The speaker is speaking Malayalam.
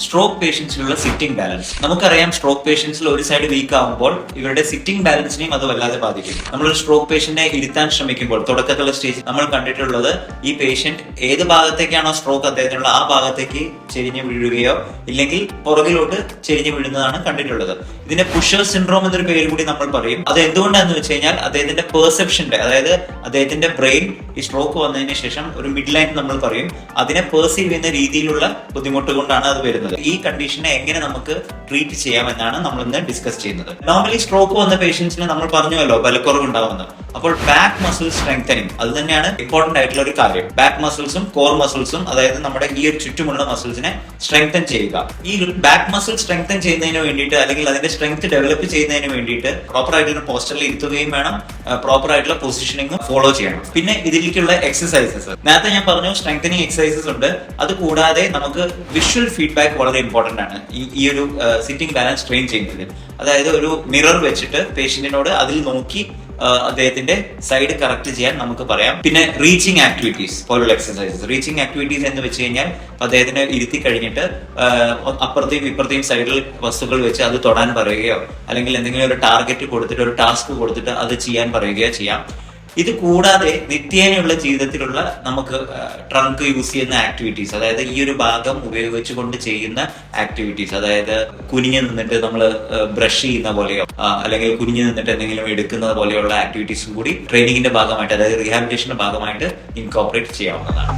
സ്ട്രോക്ക് പേഷ്യൻസിലുള്ള സിറ്റിംഗ് ബാലൻസ്. നമുക്കറിയാം സ്ട്രോക്ക് പേഷ്യൻസിൽ ഒരു സൈഡ് വീക്ക് ആകുമ്പോൾ ഇവരുടെ സിറ്റിംഗ് ബാലൻസിനെയും അത് വല്ലാതെ ബാധിക്കും. നമ്മളൊരു സ്ട്രോക്ക് പേഷ്യന്റിനെ ഇരുത്താൻ ശ്രമിക്കുമ്പോൾ തുടക്കത്തിലുള്ള സ്റ്റേജ് നമ്മൾ കണ്ടിട്ടുള്ളത് ഈ പേഷ്യന്റ് ഏത് ഭാഗത്തേക്കാണോ സ്ട്രോക്ക് അദ്ദേഹത്തിനുള്ള ആ ഭാഗത്തേക്ക് ചെരിഞ്ഞ് വീഴുകയോ ഇല്ലെങ്കിൽ പുറകിലോട്ട് ചെരിഞ്ഞ് വീഴുന്നതാണ് കണ്ടിട്ടുള്ളത്. ഇതിനെ പുഷർ സിൻഡ്രോം എന്നൊരു പേര് കൂടി നമ്മൾ പറയും. അത് എന്തുകൊണ്ടാണെന്ന് വെച്ച് കഴിഞ്ഞാൽ അദ്ദേഹത്തിന്റെ പെർസെപ്ഷന്റെ, അതായത് അദ്ദേഹത്തിന്റെ ബ്രെയിൻ ഈ സ്ട്രോക്ക് വന്നതിന് ശേഷം ഒരു മിഡ് ലൈൻ നമ്മൾ പറയും, അതിനെ പെർസീവ് ചെയ്യുന്ന രീതിയിലുള്ള ബുദ്ധിമുട്ട് കൊണ്ടാണ് അത് വരുന്നത്. ഈ കണ്ടീഷനെ എങ്ങനെ നമുക്ക് ട്രീറ്റ് ചെയ്യാമെന്നാണ് നമ്മൾ ഇന്ന് ഡിസ്കസ് ചെയ്യുന്നത്. നോർമലി സ്ട്രോക്ക് വന്ന പേഷ്യൻസിന് നമ്മൾ പറഞ്ഞുവല്ലോ ബലക്കുറവ് ഉണ്ടാവുന്നത്. അപ്പോൾ ബാക്ക് മസിൽ സ്ട്രെങ്തനിങ് അത് തന്നെയാണ് ഇമ്പോർട്ടന്റ് ആയിട്ടുള്ള ഒരു കാര്യം. ബാക്ക് മസിൽസും കോർ മസിൽസും, അതായത് നമ്മുടെ ഈ ഒരു ചുറ്റുമുള്ള മസിൽസിനെ സ്ട്രെങ്തൻ ചെയ്യുക. ഈ ബാക്ക് മസിൽ സ്ട്രെങ്തൻ ചെയ്യുന്നതിന് വേണ്ടിയിട്ട് അല്ലെങ്കിൽ അതിന്റെ സ്ട്രെങ്ത് ഡെവലപ്പ് ചെയ്യുന്നതിന് വേണ്ടിയിട്ട് പ്രോപ്പർ ആയിട്ടുള്ള പോസ്റ്ററിൽ ഇരുത്തുകയും വേണം, പ്രോപ്പർ ആയിട്ടുള്ള പൊസിഷനിങ് ഫോളോ ചെയ്യണം. പിന്നെ ഇതിലേക്കുള്ള എക്സസൈസസ് നേരത്തെ ഞാൻ പറഞ്ഞു, സ്ട്രെങ്തനിങ് എക്സസൈസസ് ഉണ്ട്. അത് കൂടാതെ നമുക്ക് വിഷ്വൽ ഫീഡ്ബാക്ക് വളരെ ഇമ്പോർട്ടന്റ് ആണ് ഈ ഒരു സിറ്റിംഗ് ബാലൻസ് ട്രെയിൻ ചെയ്യുന്നതിൽ. അതായത് ഒരു മിറർ വെച്ചിട്ട് പേഷ്യന്റിനോട് അതിൽ നോക്കി അദ്ദേഹത്തിന്റെ സൈഡ് കറക്റ്റ് ചെയ്യാൻ നമുക്ക് പറയാം. പിന്നെ റീച്ചിങ് ആക്ടിവിറ്റീസ് പോലുള്ള എക്സസൈസസ്. റീച്ചിങ് ആക്ടിവിറ്റീസ് എന്ന് വെച്ച് കഴിഞ്ഞാൽ അദ്ദേഹത്തിനെ ഇരുത്തി കഴിഞ്ഞിട്ട് അപ്പുറത്തെയും ഇപ്പുറത്തെയും സൈഡിൽ വസ്തുക്കൾ വെച്ച് അത് തൊടാൻ പറയുകയോ അല്ലെങ്കിൽ എന്തെങ്കിലും ഒരു ടാർഗറ്റ് കൊടുത്തിട്ട് ഒരു ടാസ്ക് കൊടുത്തിട്ട് അത് ചെയ്യാൻ പറയുകയോ ചെയ്യാം. ഇത് കൂടാതെ നിത്യേനയുള്ള ജീവിതത്തിലുള്ള നമുക്ക് ട്രങ്ക് യൂസ് ചെയ്യുന്ന ആക്ടിവിറ്റീസ്, അതായത് ഈ ഒരു ഭാഗം ഉപയോഗിച്ചുകൊണ്ട് ചെയ്യുന്ന ആക്ടിവിറ്റീസ്, അതായത് കുനിഞ്ഞു നിന്നിട്ട് നമ്മൾ ബ്രഷ് ചെയ്യുന്ന പോലെയോ അല്ലെങ്കിൽ കുനിഞ്ഞു നിന്നിട്ട് എന്തെങ്കിലും എടുക്കുന്നത് പോലെയുള്ള ആക്ടിവിറ്റീസും കൂടി ട്രെയിനിങ്ങിന്റെ ഭാഗമായിട്ട്, അതായത് റീഹാബിലിറ്റേഷന്റെ ഭാഗമായിട്ട് ഇൻകോർപ്പറേറ്റ് ചെയ്യാവുന്നതാണ്.